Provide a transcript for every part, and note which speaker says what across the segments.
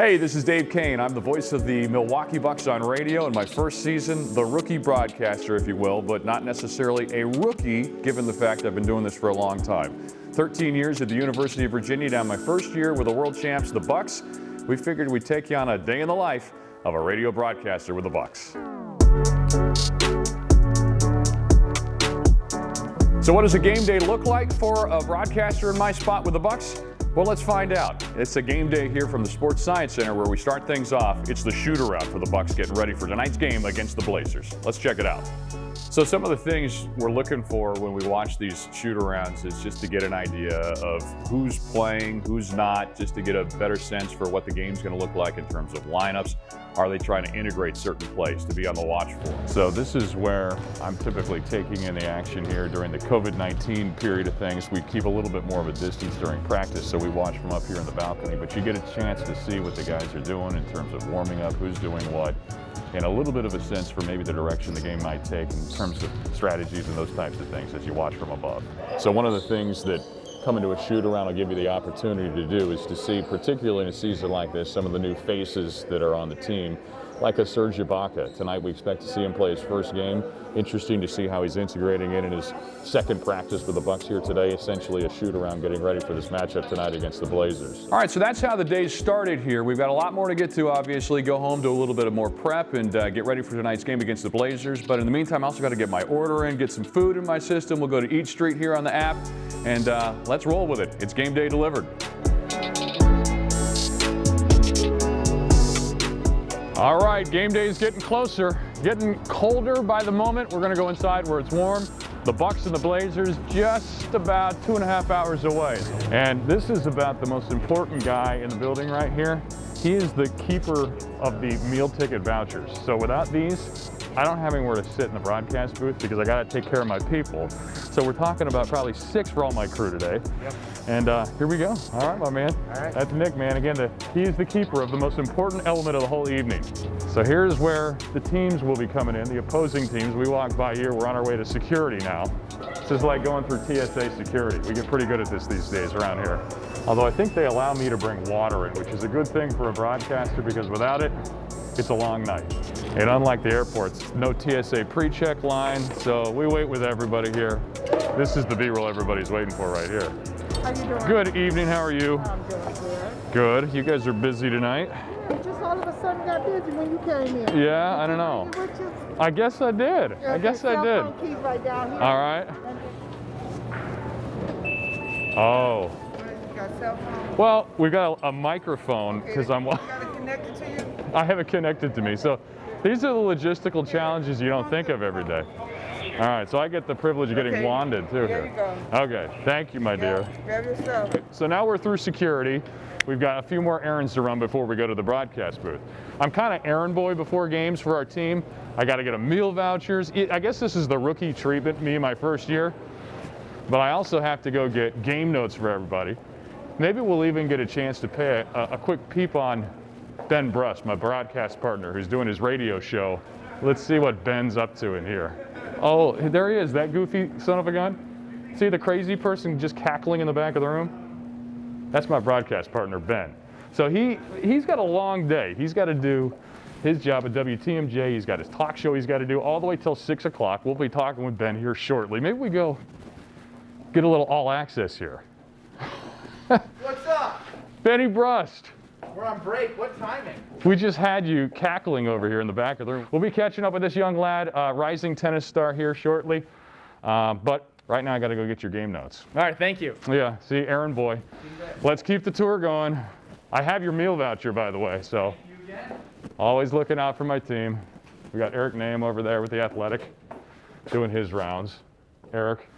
Speaker 1: Hey, this is Dave Koehn. I'm the voice of the Milwaukee Bucks on radio in my first season, the rookie broadcaster, if you will, but not necessarily a rookie, given the fact I've been doing this for a long time. 13 years at the University of Virginia, down my first year with the world champs, the Bucks. We figured we'd take you on a day in the life of a radio broadcaster with the Bucks. So what does a game day look like for a broadcaster in my spot with the Bucks? Well, let's find out. It's a game day here from the Sports Science Center where we start things off. It's the shoot-around for the Bucks getting ready for tonight's game against the Blazers. Let's check it out. So some of the things we're looking for when we watch these shoot-arounds is just to get an idea of who's playing, who's not, just to get a better sense for what the game's going to look like in terms of lineups. Are they trying to integrate certain plays to be on the watch for? So this is where I'm typically taking in the action here during the COVID-19 period of things. We keep a little bit more of a distance during practice, so we watch from up here in the balcony, but you get a chance to see what the guys are doing in terms of warming up, who's doing what, and a little bit of a sense for maybe the direction the game might take in terms of strategies and those types of things as you watch from above. So one of the things that coming to a shoot-around will give you the opportunity to do is to see, particularly in a season like this, some of the new faces that are on the team, like a Serge Ibaka. Tonight we expect to see him play his first game. Interesting to see how he's integrating in his second practice with the Bucks here today, essentially a shoot-around getting ready for this matchup tonight against the Blazers. All right, so that's how the day started here. We've got a lot more to get to, obviously. Go home, do a little bit of more prep, and get ready for tonight's game against the Blazers. But in the meantime, I also got to get my order in, get some food in my system. We'll go to EatStreet here on the app, and let's roll with it. It's Gameday Delivered. All right, game day is getting closer, getting colder by the moment. We're gonna go inside where it's warm. The Bucks and the Blazers just about 2.5 hours away. And this is about the most important guy in the building right here. He is the keeper of the meal ticket vouchers. So without these, I don't have anywhere to sit in the broadcast booth because I gotta take care of my people. So we're talking about probably 6 for all my crew today. Yep. And here we go. All right, my man. All right. That's Nick, man. Again, he's the keeper of the most important element of the whole evening. So here's where the teams will be coming in, the opposing teams. We walk by here, we're on our way to security now. This is like going through TSA security. We get pretty good at this these days around here. Although I think they allow me to bring water in, which is a good thing for a broadcaster because without it, it's a long night. And unlike the airports, no TSA pre-check line, so we wait with everybody here. This is the B-roll everybody's waiting for right here.
Speaker 2: How you doing?
Speaker 1: Good evening, how are you?
Speaker 2: I'm doing good.
Speaker 1: Good, you guys are busy tonight?
Speaker 2: Yeah, you just all of a sudden got busy when you came in.
Speaker 1: Yeah, I don't know. I guess I did.
Speaker 2: Yeah,
Speaker 1: I guess I did.
Speaker 2: Keys right down here.
Speaker 1: All right. Oh.
Speaker 2: You got cell phone?
Speaker 1: Well, we've got a microphone because
Speaker 2: You got it connected to you?
Speaker 1: I have it connected to me. So these are the logistical challenges you don't think of every day. All right, so I get the privilege of getting wanded too
Speaker 2: There
Speaker 1: here.
Speaker 2: you go.
Speaker 1: Okay, thank you, my dear.
Speaker 2: Grab your stuff.
Speaker 1: So now we're through security. We've got a few more errands to run before we go to the broadcast booth. I'm kind of errand boy before games for our team. I got to get a meal vouchers. I guess this is the rookie treatment, me my first year. But I also have to go get game notes for everybody. Maybe we'll even get a chance to pay a quick peep on Ben Brust, my broadcast partner, who's doing his radio show. Let's see what Ben's up to in here. Oh, there he is, that goofy son of a gun. See the crazy person just cackling in the back of the room? That's my broadcast partner, Ben. So he's got a long day. He's got to do his job at WTMJ. He's got his talk show he's got to do all the way till 6 o'clock. We'll be talking with Ben here shortly. Maybe we go get a little all access here.
Speaker 3: What's up?
Speaker 1: Benny Brust.
Speaker 3: We're on break. What timing?
Speaker 1: We just had you cackling over here in the back of the room. We'll be catching up with this young lad, rising tennis star here shortly. But right now I got to go get your game notes.
Speaker 3: All right, thank you.
Speaker 1: Yeah, see, errand boy. Let's keep the tour going. I have your meal voucher, by the way, so always looking out for my team. We got Eric Nahum over there with the Athletic doing his rounds. Eric.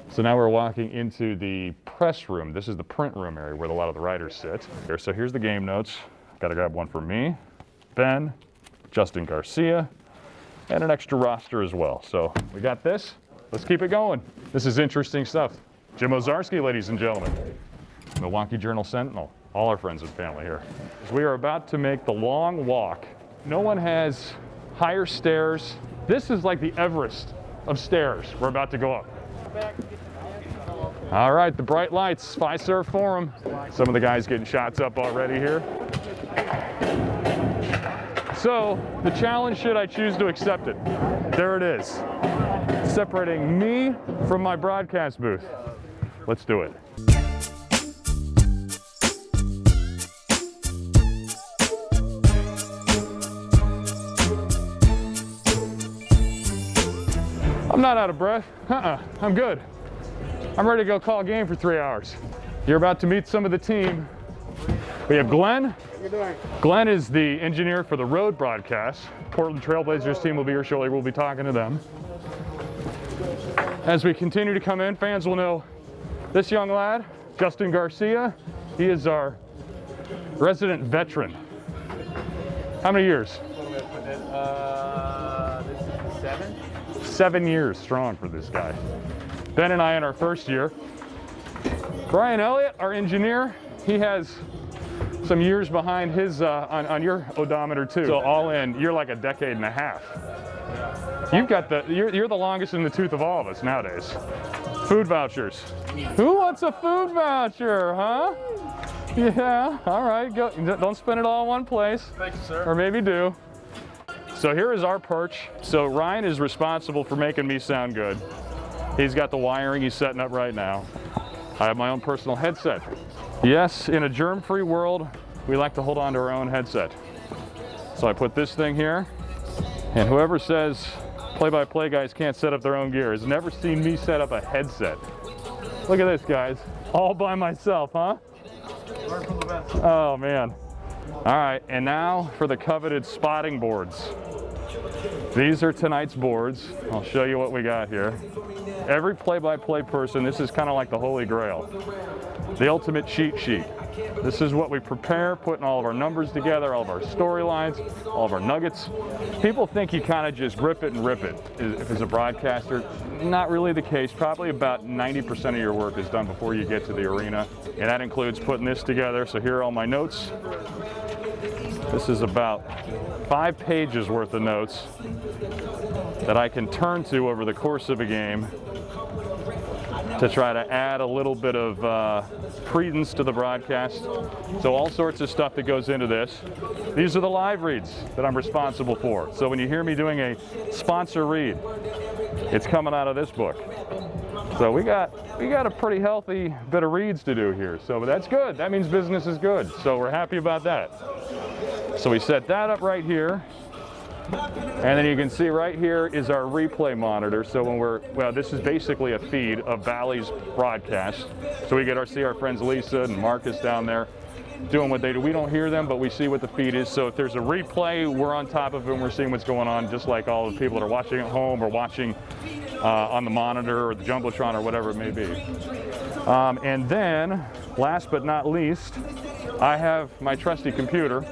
Speaker 1: So now we're walking into the press room. This is the print room area where a lot of the writers sit. So here's the game notes. Got to grab one for me, Ben, Justin Garcia, and an extra roster as well. So we got this. Let's keep it going. This is interesting stuff. Jim Ozarski, ladies and gentlemen. Milwaukee Journal Sentinel. All our friends and family here. We are about to make the long walk. No one has higher stairs. This is like the Everest of stairs we're about to go up. All right, the bright lights, Fiserv Forum. Some of the guys getting shots up already here. So the challenge, should I choose to accept it? There it is, separating me from my broadcast booth. Let's do it. I'm not out of breath. I'm good. I'm ready to go call a game for 3 hours. You're about to meet some of the team. We have Glenn.
Speaker 2: How you doing?
Speaker 1: Glenn is the engineer for the road broadcast. Portland Trailblazers team will be here shortly. We'll be talking to them. As we continue to come in, fans will know this young lad, Justin Garcia. He is our resident veteran. How many years?
Speaker 3: This is 7.
Speaker 1: 7 years strong for this guy. Ben and I in our first year. Ryan Elliot, our engineer, he has some years behind his on your odometer too. So all in, you're like a decade and a half. You've got you're the longest in the tooth of all of us nowadays. Food vouchers. Who wants a food voucher, huh? Yeah, all right, go. Don't spend it all in one place.
Speaker 3: Thank you, sir.
Speaker 1: Or maybe do. So here is our perch. So Ryan is responsible for making me sound good. He's got the wiring he's setting up right now. I have my own personal headset. Yes, in a germ-free world, we like to hold on to our own headset. So I put this thing here, and whoever says play-by-play guys can't set up their own gear has never seen me set up a headset. Look at this, guys. All by myself, huh?
Speaker 3: Learn from the best.
Speaker 1: Oh, man. All right, and now for the coveted spotting boards. These are tonight's boards. I'll show you what we got here. Every play-by-play person, this is kind of like the Holy Grail. The ultimate cheat sheet. This is what we prepare, putting all of our numbers together, all of our storylines, all of our nuggets. People think you kind of just rip it and rip it if it's a broadcaster. Not really the case. Probably about 90% of your work is done before you get to the arena. And that includes putting this together. So here are all my notes. This is about 5 pages worth of notes that I can turn to over the course of a game to try to add a little bit of credence to the broadcast. So all sorts of stuff that goes into this. These are the live reads that I'm responsible for. So when you hear me doing a sponsor read, it's coming out of this book. So we got a pretty healthy bit of reads to do here. So that's good. That means business is good. So we're happy about that. So we set that up right here. And then you can see right here is our replay monitor. So when this is basically a feed of Bally's broadcast. So we see our friends Lisa and Marcus down there doing what they do. We don't hear them, but we see what the feed is. So if there's a replay, we're on top of it and we're seeing what's going on, just like all the people that are watching at home or watching on the monitor or the Jumbotron or whatever it may be. And then, last but not least, I have my trusty computer.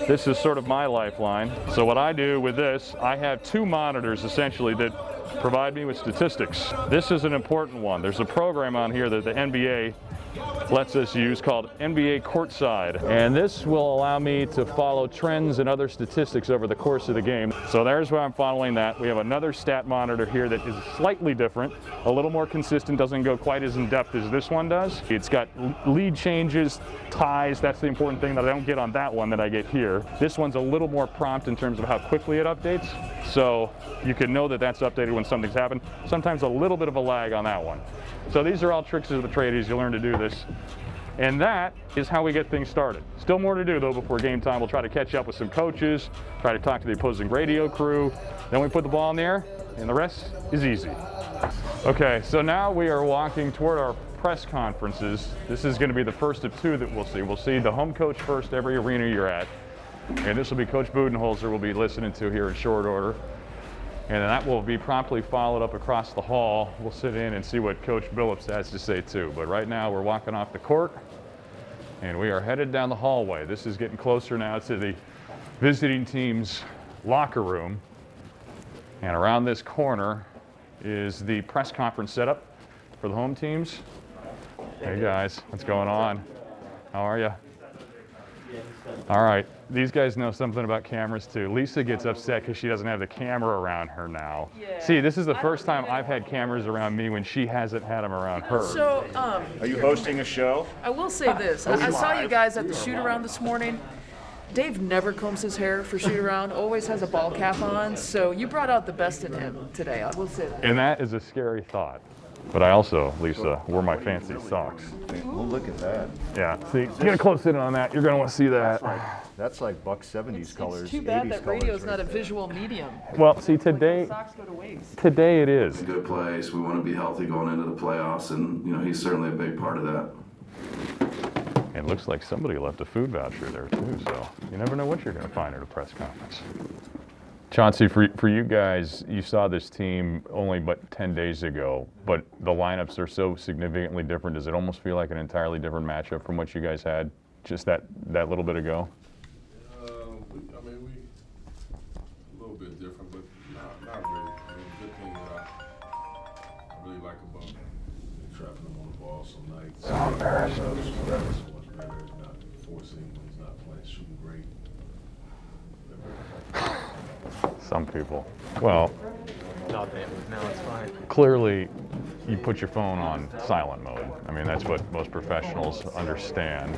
Speaker 1: This is sort of my lifeline. So what I do with this, I have 2 monitors essentially that provide me with statistics. This is an important one. There's a program on here that the NBA lets us use called NBA Courtside. And this will allow me to follow trends and other statistics over the course of the game. So there's where I'm following that. We have another stat monitor here that is slightly different, a little more consistent, doesn't go quite as in depth as this one does. It's got lead changes, ties, that's the important thing that I don't get on that one that I get here. This one's a little more prompt in terms of how quickly it updates. So you can know that that's updated when something's happened. Sometimes a little bit of a lag on that one. So these are all tricks of the trade as you learn to do this. And that is how we get things started. Still more to do though before game time. We'll try to catch up with some coaches, try to talk to the opposing radio crew. Then we put the ball in the air and the rest is easy. Okay, so now we are walking toward our press conferences. This is going to be the first of 2 that we'll see. We'll see the home coach first, every arena you're at. And this will be Coach Budenholzer we'll be listening to here in short order. And then that will be promptly followed up across the hall. We'll sit in and see what Coach Billups has to say too. But right now we're walking off the court and we are headed down the hallway. This is getting closer now to the visiting team's locker room. And around this corner is the press conference setup for the home teams. Hey guys, what's going on? How are you? All right, these guys know something about cameras too. Lisa gets upset because she doesn't have the camera around her now.
Speaker 4: Yeah.
Speaker 1: See, this is the first time I've had cameras around me when she hasn't had them around her.
Speaker 4: So,
Speaker 5: Are you hosting a show?
Speaker 4: I will say this. I saw you guys at the shoot-around this morning, Dave never combs his hair for shoot around, always has a ball cap on, so you brought out the best in him today, I will say that.
Speaker 1: And that is a scary thought. But I also, Lisa, wore my fancy socks.
Speaker 5: Oh, look at that.
Speaker 1: Yeah, see, get a close in on that. You're going to want to see that.
Speaker 5: That's like Buck 70s colors.
Speaker 4: It's too bad
Speaker 5: 80s
Speaker 4: that radio is
Speaker 5: colors
Speaker 4: not a
Speaker 5: right there.
Speaker 4: visual medium.
Speaker 1: Well, see,
Speaker 4: Like
Speaker 1: today
Speaker 4: the socks go to waste.
Speaker 1: it is.
Speaker 6: A good place. We want to be healthy going into the playoffs, and he's certainly a big part of that.
Speaker 1: It looks like somebody left a food voucher there too, so you never know what you're going to find at a press conference. Chauncey, for you guys, you saw this team only but 10 days ago, but the lineups are so significantly different. Does it almost feel like an entirely different matchup from what you guys had just that little bit ago?
Speaker 7: I mean, we a little bit different, but not really. I mean, the good thing that I really like about trapping him on the ball some nights. So embarrassing. So much better, not forcing when he's not playing, shooting great.
Speaker 1: Some people. Well,
Speaker 3: No, it's fine.
Speaker 1: clearly you put your phone on silent mode. I mean, that's what most professionals understand.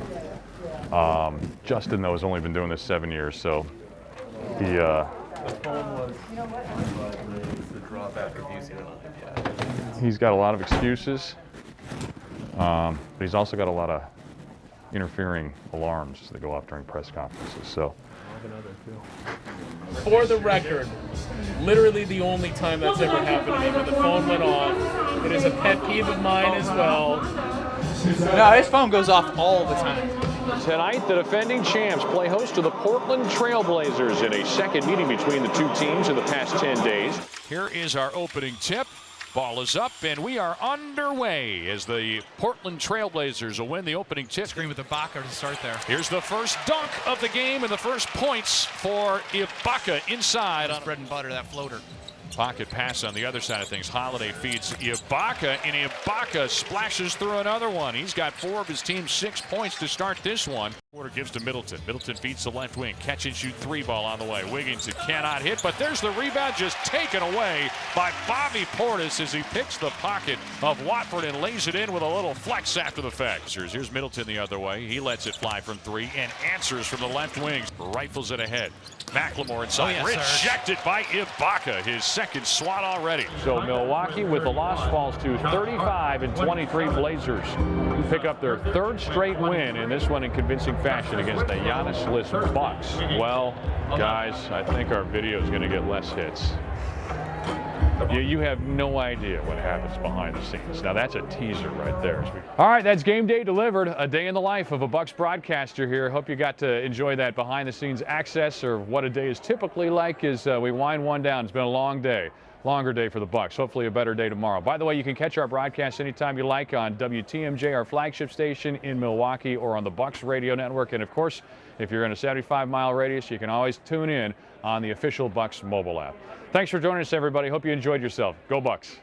Speaker 1: Justin, though, has only been doing this 7 years, so he,
Speaker 3: The phone was the drawback of using it on it, yeah.
Speaker 1: he's got a lot of excuses, but he's also got a lot of interfering alarms that go off during press conferences. So,
Speaker 8: For the record, literally the only time that's ever happened to me when the phone went off. It is a pet peeve of mine as well.
Speaker 9: No, his phone goes off all the time.
Speaker 1: tonight, the defending champs play host to the Portland Trail Blazers in a second meeting between the two teams in the past 10 days.
Speaker 10: Here is our opening tip. Ball is up, and we are underway as the Portland Trailblazers will win the opening tip.
Speaker 9: Screen with Ibaka to start there.
Speaker 10: Here's the first dunk of the game and the first points for Ibaka inside.
Speaker 9: That's bread and butter, that floater.
Speaker 10: Pocket pass on the other side of things. Holiday feeds Ibaka, and Ibaka splashes through another one. He's got 4 of his team's 6 points to start this one. Quarter gives to Middleton. Middleton feeds the left wing. Catch and shoot 3 ball on the way. Wiggins, it cannot hit, but there's the rebound just taken away by Bobby Portis as he picks the pocket of Watford and lays it in with a little flex after the fact. Here's Middleton the other way. He lets it fly from 3 and answers from the left wing. Rifles it ahead. McLemore inside.
Speaker 9: Oh, yes,
Speaker 10: rejected by Ibaka. His second swat already.
Speaker 1: So Milwaukee with the loss falls to 35-23 Blazers. Pick up their 3rd straight win, in this one in convincing fashion against the Giannis-less Bucks. Well, guys, I think our video is going to get less hits. You have no idea what happens behind the scenes. Now that's a teaser right there. All right, that's Game Day Delivered, a day in the life of a Bucks broadcaster here. Hope you got to enjoy that behind the scenes access, or what a day is typically like as we wind one down. It's been a long day. Longer day for the Bucks. Hopefully a better day tomorrow. By the way, you can catch our broadcast anytime you like on WTMJ, our flagship station in Milwaukee, or on the Bucks Radio Network. And of course, if you're in a 75-mile radius, you can always tune in on the official Bucks mobile app. Thanks for joining us, everybody. Hope you enjoyed yourself. Go Bucks.